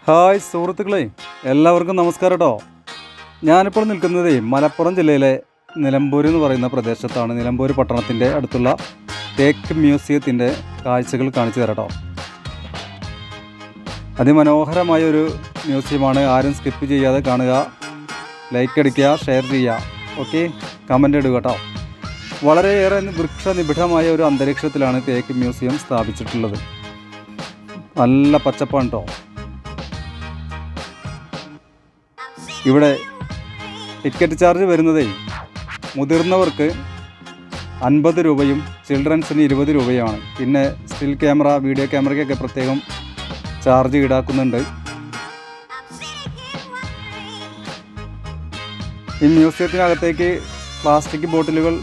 Hi സുഹൃത്തുക്കളെ, എല്ലാവർക്കും നമസ്കാരം കേട്ടോ. ഞാനിപ്പോൾ നിൽക്കുന്നത് മലപ്പുറം ജില്ലയിലെ നിലമ്പൂർ എന്ന് പറയുന്ന പ്രദേശത്താണ്. നിലമ്പൂർ പട്ടണത്തിൻ്റെ അടുത്തുള്ള തേക്ക് മ്യൂസിയത്തിൻ്റെ കാഴ്ചകൾ കാണിച്ചു തരാം കേട്ടോ. അതിമനോഹരമായ ഒരു മ്യൂസിയമാണ്. ആരും സ്കിപ്പ് ചെയ്യാതെ കാണുക, ലൈക്ക് അടിക്കുക, ഷെയർ ചെയ്യുക, ഓക്കെ, കമൻ്റ് ഇടുക കേട്ടോ. വളരെയേറെ വൃക്ഷനിബിഡമായ ഒരു അന്തരീക്ഷത്തിലാണ് തേക്ക് മ്യൂസിയം സ്ഥാപിച്ചിട്ടുള്ളത്. നല്ല പച്ചപ്പാണ് കേട്ടോ. ഇവിടെ ടിക്കറ്റ് ചാർജ് വരുന്നതേ മുതിർന്നവർക്ക് 50 രൂപയും ചിൽഡ്രൻസിന് 20 രൂപയുമാണ്. പിന്നെ സ്റ്റിൽ ക്യാമറ, വീഡിയോ ക്യാമറയ്ക്കൊക്കെ പ്രത്യേകം ചാർജ് ഈടാക്കുന്നുണ്ട്. ഈ മ്യൂസിയത്തിനകത്തേക്ക് പ്ലാസ്റ്റിക് ബോട്ടിലുകൾ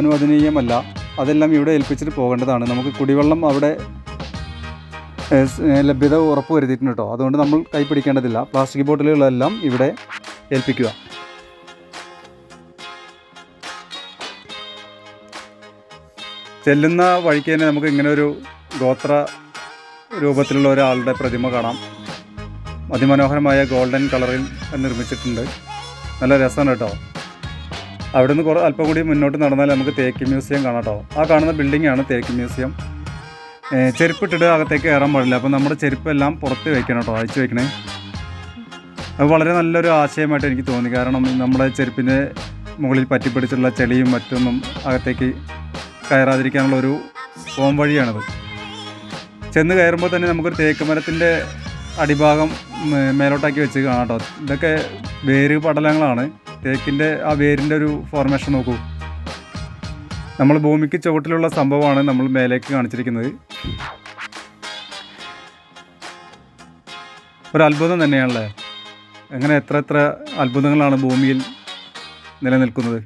അനുവദനീയമല്ല. അതെല്ലാം ഇവിടെ ഏൽപ്പിച്ചിട്ട് പോകേണ്ടതാണ്. നമുക്ക് കുടിവെള്ളം അവിടെ ലഭ്യത ഉറപ്പ് വരുത്തിയിട്ടുണ്ട് കേട്ടോ. അതുകൊണ്ട് നമ്മൾ കൈ പിടിക്കേണ്ടതില്ല. പ്ലാസ്റ്റിക് ബോട്ടിലുകളെല്ലാം ഇവിടെ ഏൽപ്പിക്കുക. ചെല്ലുന്ന വഴിക്ക് തന്നെ നമുക്ക് ഇങ്ങനെ ഒരു ഗോത്ര രൂപത്തിലുള്ള ഒരാളുടെ പ്രതിമ കാണാം. അതിമനോഹരമായ ഗോൾഡൻ കളറിൽ നിർമ്മിച്ചിട്ടുണ്ട്. നല്ല രസമാണ് കേട്ടോ. അവിടെ നിന്ന് അല്പം കൂടി മുന്നോട്ട് നടന്നാൽ നമുക്ക് തേക്ക് മ്യൂസിയം കാണാം കേട്ടോ. ആ കാണുന്ന ബിൽഡിങ്ങാണ് തേക്ക് മ്യൂസിയം. ചെരുപ്പിട്ടിട്ട് അകത്തേക്ക് കയറാൻ പാടില്ല. അപ്പോൾ നമ്മുടെ ചെരുപ്പെല്ലാം പുറത്ത് വയ്ക്കണം കേട്ടോ, അഴിച്ചു വയ്ക്കണേ. അത് വളരെ നല്ലൊരു ആശയമായിട്ട് എനിക്ക് തോന്നി. കാരണം നമ്മുടെ ചെരുപ്പിൻ്റെ മുകളിൽ പറ്റിപ്പിടിച്ചുള്ള ചെളിയും മറ്റൊന്നും അകത്തേക്ക് കയറാതിരിക്കാനുള്ളൊരു പോംവഴിയാണത്. ചെന്ന് കയറുമ്പോൾ തന്നെ നമുക്കൊരു തേക്ക് മരത്തിൻ്റെ അടിഭാഗം മേലോട്ടാക്കി വെച്ച് കാണാം കേട്ടോ. ഇതൊക്കെ വേര് പടലങ്ങളാണ്. തേക്കിൻ്റെ ആ വേരിൻ്റെ ഒരു ഫോർമേഷൻ നോക്കൂ. നമ്മൾ ഭൂമിക്ക് ചുവട്ടിലുള്ള സംഭവമാണ് നമ്മൾ മേലേക്ക് കാണിച്ചിരിക്കുന്നത്. ഒരു അത്ഭുതം തന്നെയാണല്ലേ. എങ്ങനെ എത്ര അത്ഭുതങ്ങളാണ് ഭൂമിയിൽ നിലനിൽക്കുന്നത്.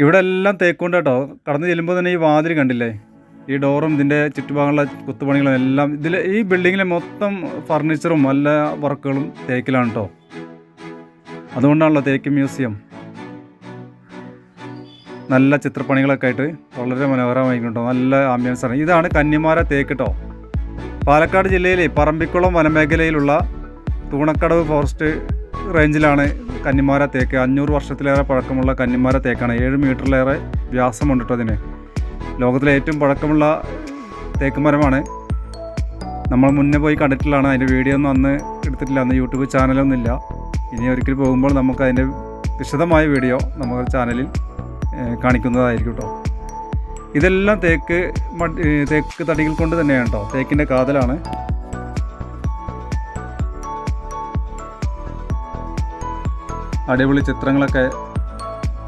ഇവിടെ എല്ലാം തേക്കുണ്ട് കേട്ടോ. കടന്നു ചെല്ലുമ്പോൾ തന്നെ ഈ വാതിൽ കണ്ടില്ലേ, ഈ ഡോറും ഇതിൻ്റെ ചുറ്റുഭാഗമുള്ള കുത്തുപണികളും എല്ലാം ഈ ബിൽഡിങ്ങിലെ മൊത്തം ഫർണിച്ചറും എല്ലാ വർക്കുകളും തേക്കിലാണ് കേട്ടോ. അതുകൊണ്ടാണല്ലോ തേക്ക് മ്യൂസിയം. നല്ല ചിത്രപ്പണികളൊക്കെ ആയിട്ട് വളരെ മനോഹരമായിട്ടോ. നല്ല ആംബിയൻസാണ്. ഇതാണ് കന്നിമാര തേക്ക് കേട്ടോ. പാലക്കാട് ജില്ലയിലെ പറമ്പിക്കുളം വനമേഖലയിലുള്ള തൂണക്കടവ് ഫോറസ്റ്റ് റേഞ്ചിലാണ് കന്നിമാര തേക്ക്. 500 വർഷത്തിലേറെ പഴക്കമുള്ള കന്നിമാര തേക്കാണ്. 7 മീറ്ററിലേറെ വ്യാസമുണ്ട് കേട്ടോ അതിന്. ലോകത്തിലെ ഏറ്റവും പഴക്കമുള്ള തേക്ക് മരമാണ്. നമ്മൾ മുന്നേ പോയി കണ്ടിട്ടുള്ളതാണ്. അതിൻ്റെ വീഡിയോ ഒന്നും അന്ന് എടുത്തിട്ടില്ല. അന്ന് യൂട്യൂബ് ചാനലൊന്നും ഇല്ല. ഇനി ഒരിക്കൽ പോകുമ്പോൾ നമുക്ക് അതിൻ്റെ വിശദമായ വീഡിയോ നമുക്ക് ചാനലിൽ കാണിക്കുന്നതായിരിക്കും കേട്ടോ. ഇതെല്ലാം തേക്ക് തടികൾ കൊണ്ട് തന്നെയാണ് കേട്ടോ. തേക്കിൻ്റെ കാതലാണ്. അടിപൊളി ചിത്രങ്ങളൊക്കെ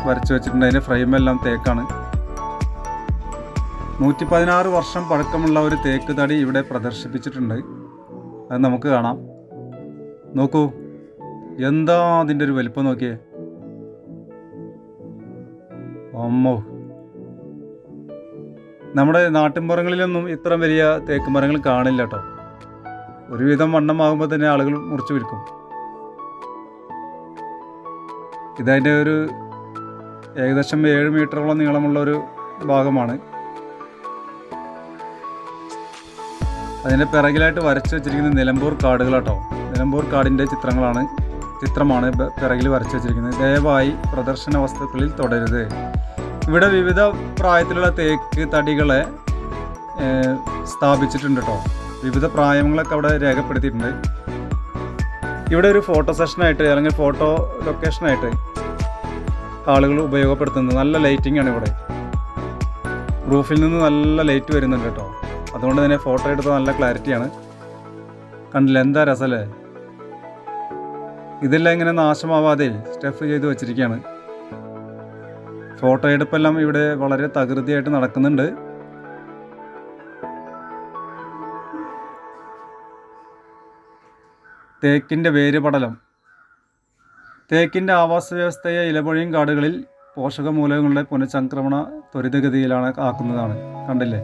വരച്ചു വെച്ചിട്ടുണ്ട്. അതിൻ്റെ ഫ്രെയിമെല്ലാം തേക്കാണ്. 116 വർഷം പഴക്കമുള്ള ഒരു തേക്ക് തടി ഇവിടെ പ്രദർശിപ്പിച്ചിട്ടുണ്ട്. അത് നമുക്ക് കാണാം. നോക്കൂ, എന്താ അതിൻ്റെ ഒരു വലിപ്പം നോക്കിയേ. അമ്മോ, നമ്മുടെ നാട്ടിൻപുറങ്ങളിലൊന്നും ഇത്ര വലിയ തേക്ക് മരങ്ങൾ കാണില്ല കേട്ടോ. ഒരുവിധം വണ്ണമാകുമ്പോൾ തന്നെ ആളുകൾ മുറിച്ചു വിൽക്കും. ഇതതിൻ്റെ ഒരു ഏകദേശം 7 മീറ്ററോളം നീളമുള്ള ഒരു ഭാഗമാണ്. അതിൻ്റെ പിറകിലായിട്ട് വരച്ചു വെച്ചിരിക്കുന്നത് നിലമ്പൂർ കാടുകൾ കേട്ടോ. നിലമ്പൂർ കാടിൻ്റെ ചിത്രമാണ് പിറകിൽ വരച്ചു വെച്ചിരിക്കുന്നത്. ദയവായി പ്രദർശന വസ്തുക്കളിൽ തുടരുത്. ഇവിടെ വിവിധ പ്രായത്തിലുള്ള തേക്ക് തടികളെ സ്ഥാപിച്ചിട്ടുണ്ട് കേട്ടോ. വിവിധ പ്രായങ്ങളൊക്കെ അവിടെ രേഖപ്പെടുത്തിയിട്ടുണ്ട്. ഇവിടെ ഒരു ഫോട്ടോ സെഷനായിട്ട് അല്ലെങ്കിൽ ഫോട്ടോ ലൊക്കേഷനായിട്ട് ആളുകൾ ഉപയോഗപ്പെടുത്തുന്നത്. നല്ല ലൈറ്റിംഗ് ആണ് ഇവിടെ. റൂഫിൽ നിന്ന് നല്ല ലൈറ്റ് വരുന്നുണ്ട് കേട്ടോ. അതുകൊണ്ട് തന്നെ ഫോട്ടോ എടുത്താൽ നല്ല ക്ലാരിറ്റിയാണ്. കണ്ടില്ല, എന്താ രസമല്ലേ. ഇതെല്ലാം ഇങ്ങനെ നാശമാവാതെ സ്റ്റെഫ് ചെയ്ത് വെച്ചിരിക്കുകയാണ്. ഫോട്ടോ എടുപ്പെല്ലാം ഇവിടെ വളരെ തകൃതിയായിട്ട് നടക്കുന്നുണ്ട്. തേക്കിൻ്റെ വേരുപടലം. തേക്കിൻ്റെ ആവാസ വ്യവസ്ഥയെ ഇലപൊഴിയും കാടുകളിൽ പോഷകമൂലകങ്ങളുടെ പുനഃചംക്രമണ ത്വരിതഗതിയിലാണ് ആക്കുന്നതാണ്. കണ്ടില്ലേ.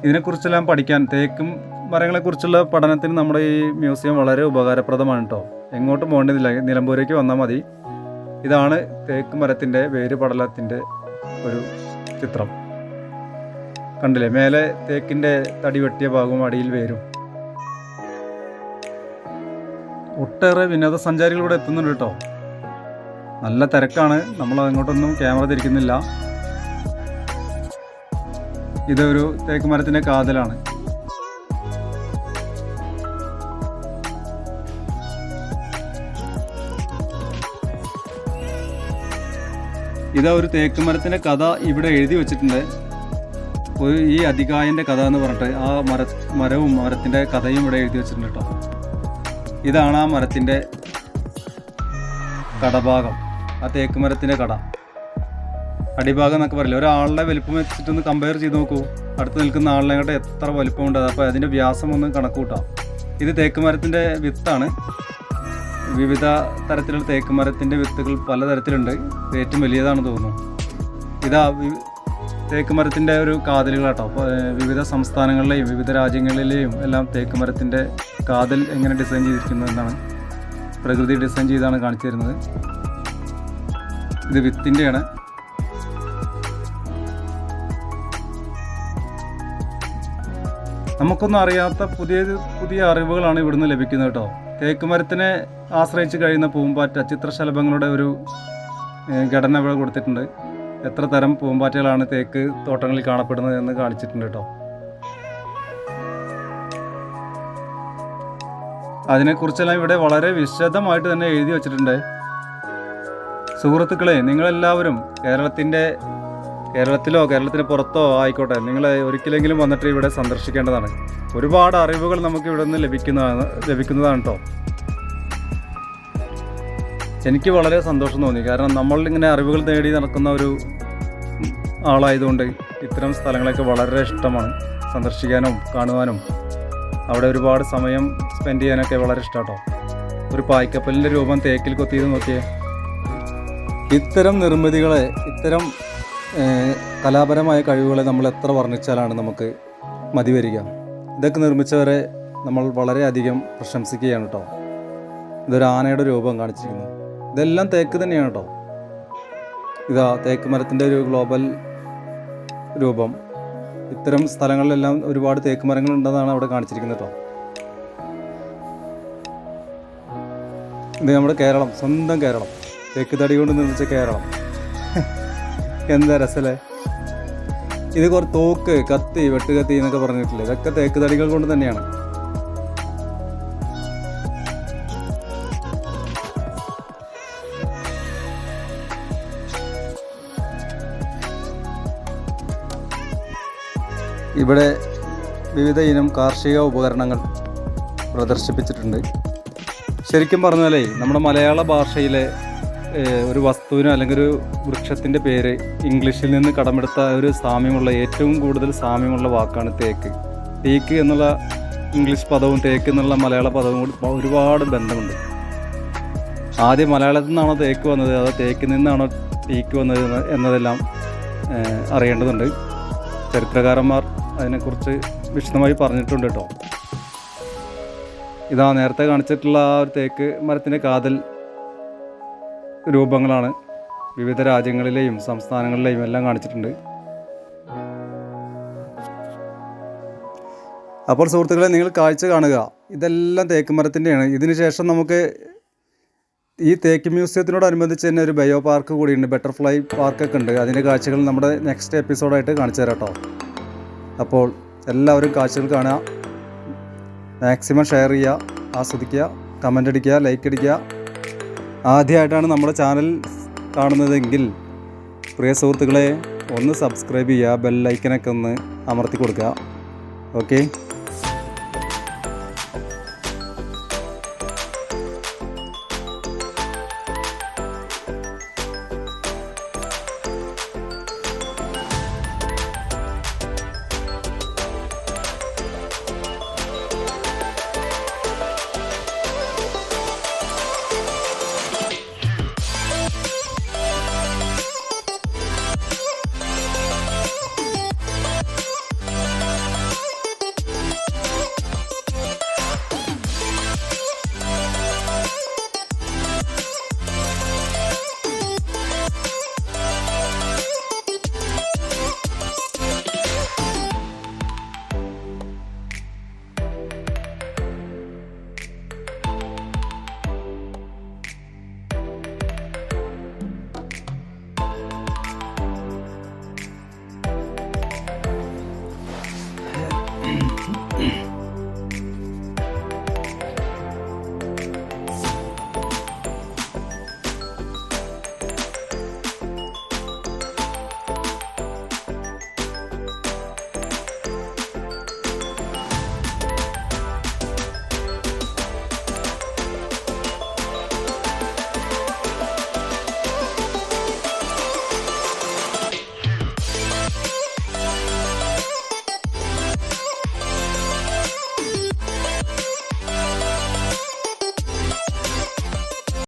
ഇതിനെക്കുറിച്ചെല്ലാം പഠിക്കാൻ, തേക്കും മരങ്ങളെക്കുറിച്ചുള്ള പഠനത്തിന് നമ്മുടെ ഈ മ്യൂസിയം വളരെ ഉപകാരപ്രദമാണ് കേട്ടോ. എങ്ങോട്ടും പോകേണ്ടതില്ല, നിലമ്പൂരേക്ക് വന്നാൽ മതി. ഇതാണ് തേക്ക് മരത്തിൻ്റെ വേരുപടലത്തിൻ്റെ ഒരു ചിത്രം. കണ്ടില്ലേ, മേലെ തേക്കിൻ്റെ തടി വെട്ടിയ ഭാഗവും അടിയിൽ വേരും. ഒട്ടേറെ വിനോദസഞ്ചാരികൾ ഇവിടെ എത്തുന്നുണ്ട് കേട്ടോ. നല്ല തിരക്കാണ്. നമ്മൾ അങ്ങോട്ടൊന്നും ക്യാമറ തിരിക്കുന്നില്ല. ഇതൊരു തേക്ക് മരത്തിൻ്റെ കാതലാണ്. ഇതാ ഒരു തേക്ക് മരത്തിൻ്റെ കഥ ഇവിടെ എഴുതി വെച്ചിട്ടുണ്ട്. ഈ അതികായൻ്റെ കഥ എന്ന് പറഞ്ഞിട്ട് ആ മരവും മരത്തിൻ്റെ കഥയും ഇവിടെ എഴുതി വെച്ചിട്ടുണ്ട് കേട്ടോ. ഇതാണ് ആ മരത്തിൻ്റെ കടഭാഗം, ആ തേക്ക് മരത്തിൻ്റെ കട. അടിഭാഗം എന്നൊക്കെ പറയില്ല. ഒരാളുടെ വലിപ്പം വെച്ചിട്ടൊന്ന് കമ്പയർ ചെയ്ത് നോക്കൂ. അടുത്ത് നിൽക്കുന്ന ആളിനെ കണ്ട് എത്ര വലിപ്പമുണ്ട്. അപ്പോൾ അതിൻ്റെ വ്യാസം ഒന്ന് കണക്ക് കൂട്ടാം. ഇത് തേക്ക് മരത്തിൻ്റെ വിത്താണ്. വിവിധ തരത്തിലുള്ള തേക്ക് മരത്തിൻ്റെ വിത്തുകൾ പലതരത്തിലുണ്ട്. ഇത് ഏറ്റവും വലിയതാണെന്ന് തോന്നുന്നു. ഇതാ തേക്ക് മരത്തിൻ്റെ ഒരു കാതലുകളാട്ടോ. അപ്പോൾ വിവിധ സംസ്ഥാനങ്ങളിലെയും വിവിധ രാജ്യങ്ങളിലെയും എല്ലാം തേക്ക് മരത്തിൻ്റെ കാതൽ എങ്ങനെ ഡിസൈൻ ചെയ്തിരിക്കുന്നത് എന്നാണ് പ്രകൃതി ഡിസൈൻ ചെയ്താണ് കാണിച്ചു തരുന്നത്. ഇത് വിത്തിൻ്റെയാണ്. നമുക്കൊന്നും അറിയാത്ത പുതിയ അറിവുകളാണ് ഇവിടുന്ന് ലഭിക്കുന്നത് കേട്ടോ. തേക്ക് മരത്തിനെ ആശ്രയിച്ച് കഴിയുന്ന പൂമ്പാറ്റ ചിത്രശലഭങ്ങളുടെ ഒരു ഘടന ഇവിടെ കൊടുത്തിട്ടുണ്ട്. എത്ര തരം പൂമ്പാറ്റകളാണ് തേക്ക് തോട്ടങ്ങളിൽ കാണപ്പെടുന്നത് എന്ന് കാണിച്ചിട്ടുണ്ട് കേട്ടോ. അതിനെക്കുറിച്ചെല്ലാം ഇവിടെ വളരെ വിശദമായിട്ട് തന്നെ എഴുതി വച്ചിട്ടുണ്ട്. സുഹൃത്തുക്കളെ, നിങ്ങളെല്ലാവരും കേരളത്തിലോ കേരളത്തിന് പുറത്തോ ആയിക്കോട്ടെ, നിങ്ങൾ ഒരിക്കലെങ്കിലും വന്നിട്ട് ഇവിടെ സന്ദർശിക്കേണ്ടതാണ്. ഒരുപാട് അറിവുകൾ നമുക്ക് ഇവിടെ നിന്ന് ലഭിക്കുന്നതാണ് കേട്ടോ. എനിക്ക് വളരെ സന്തോഷം തോന്നി. കാരണം നമ്മളിങ്ങനെ അറിവുകൾ നേടി നടക്കുന്ന ഒരു ആളായതുകൊണ്ട് ഇത്തരം സ്ഥലങ്ങളൊക്കെ വളരെ ഇഷ്ടമാണ്. സന്ദർശിക്കാനും കാണുവാനും അവിടെ ഒരുപാട് സമയം സ്പെൻഡ് ചെയ്യാനൊക്കെ വളരെ ഇഷ്ടം കേട്ടോ. ഒരു പായ്ക്കപ്പലിൻ്റെ രൂപം തേക്കിൽ കൊത്തിയത് നോക്കിയേ. ഇത്തരം നിർമ്മിതികളെ, ഇത്തരം കലാപരമായ കഴിവുകളെ നമ്മൾ എത്ര വർണ്ണിച്ചാലാണ് നമുക്ക് മതി വരിക. ഇതൊക്കെ നിർമ്മിച്ചവരെ നമ്മൾ വളരെയധികം പ്രശംസിക്കുകയാണ് കേട്ടോ. ഇതൊരു ആനയുടെ രൂപം കാണിച്ചിരിക്കുന്നു. ഇതെല്ലാം തേക്ക് തന്നെയാണ് കേട്ടോ. ഇതാ തേക്ക് മരത്തിൻ്റെ ഒരു ഗ്ലോബൽ രൂപം. ഇത്തരം സ്ഥലങ്ങളിലെല്ലാം ഒരുപാട് തേക്ക് മരങ്ങൾ ഉണ്ടെന്നാണ് അവിടെ കാണിച്ചിരിക്കുന്നത് കേട്ടോ. ഇത് നമ്മുടെ കേരളം, സ്വന്തം കേരളം, തേക്ക് തടി കൊണ്ട് നിർമ്മിച്ച കേരളം. എന്താ രസല്ലേ. ഇത് തോക്ക്, കത്തി, വെട്ടുകത്തി എന്നൊക്കെ പറഞ്ഞിട്ടില്ലേ, ഇതൊക്കെ തേക്ക് തടികൾ കൊണ്ട് തന്നെയാണ്. ഇവിടെ വിവിധ ഇനം കാർഷിക ഉപകരണങ്ങൾ പ്രദർശിപ്പിച്ചിട്ടുണ്ട്. ശരിക്കും പറഞ്ഞാലേ നമ്മുടെ മലയാള ഭാഷയിലെ ഒരു വസ്തുവിനോ അല്ലെങ്കിൽ ഒരു വൃക്ഷത്തിൻ്റെ പേര് ഇംഗ്ലീഷിൽ നിന്ന് കടമെടുത്ത ഒരു സാമ്യമുള്ള, ഏറ്റവും കൂടുതൽ സാമ്യമുള്ള വാക്കാണ് തേക്ക്. തേക്ക് എന്നുള്ള ഇംഗ്ലീഷ് പദവും തേക്ക് എന്നുള്ള മലയാള പദവും കൂടി ഒരുപാട് ബന്ധമുണ്ട്. ആദ്യം മലയാളത്തിൽ നിന്നാണോ തേക്ക് വന്നത്, അതോ തേക്കിൽ നിന്നാണോ ടീക്ക് വന്നത് എന്നതെല്ലാം അറിയേണ്ടതുണ്ട്. ചരിത്രകാരന്മാർ അതിനെക്കുറിച്ച് വിശദമായി പറഞ്ഞിട്ടുണ്ട് കേട്ടോ. ഇതാ നേരത്തെ കാണിച്ചിട്ടുള്ള ആ ഒരു തേക്ക് മരത്തിൻ്റെ കാതൽ രൂപങ്ങളാണ് വിവിധ രാജ്യങ്ങളിലെയും സംസ്ഥാനങ്ങളിലെയും എല്ലാം കാണിച്ചിട്ടുണ്ട്. അപ്പോൾ സുഹൃത്തുക്കളെ, നിങ്ങൾ കാഴ്ച കാണുക. ഇതെല്ലാം തേക്ക് മരത്തിൻ്റെയാണ്. ഇതിന് ശേഷം നമുക്ക് ഈ തേക്ക് മ്യൂസിയത്തിനോടനുബന്ധിച്ച് തന്നെ ഒരു ബയോ പാർക്ക് കൂടിയുണ്ട്, ബട്ടർഫ്ലൈ പാർക്കൊക്കെ ഉണ്ട്. അതിൻ്റെ കാഴ്ചകൾ നമ്മുടെ നെക്സ്റ്റ് എപ്പിസോഡായിട്ട് കാണിച്ചു തരാം കേട്ടോ. അപ്പോൾ എല്ലാവരും കാഴ്ചകൾ കാണുക, മാക്സിമം ഷെയർ ചെയ്യുക, ആസ്വദിക്കുക, കമൻ്റ് അടിക്കുക, ലൈക്ക് അടിക്കുക. ആദ്യമായിട്ടാണ് നമ്മുടെ ചാനൽ കാണുന്നതെങ്കിൽ പ്രിയ സുഹൃത്തുക്കളെ ഒന്ന് സബ്സ്ക്രൈബ് ചെയ്യുക, ബെൽ ഐക്കനൊക്കെ ഒന്ന് അമർത്തി കൊടുക്കുക. ഓക്കെ.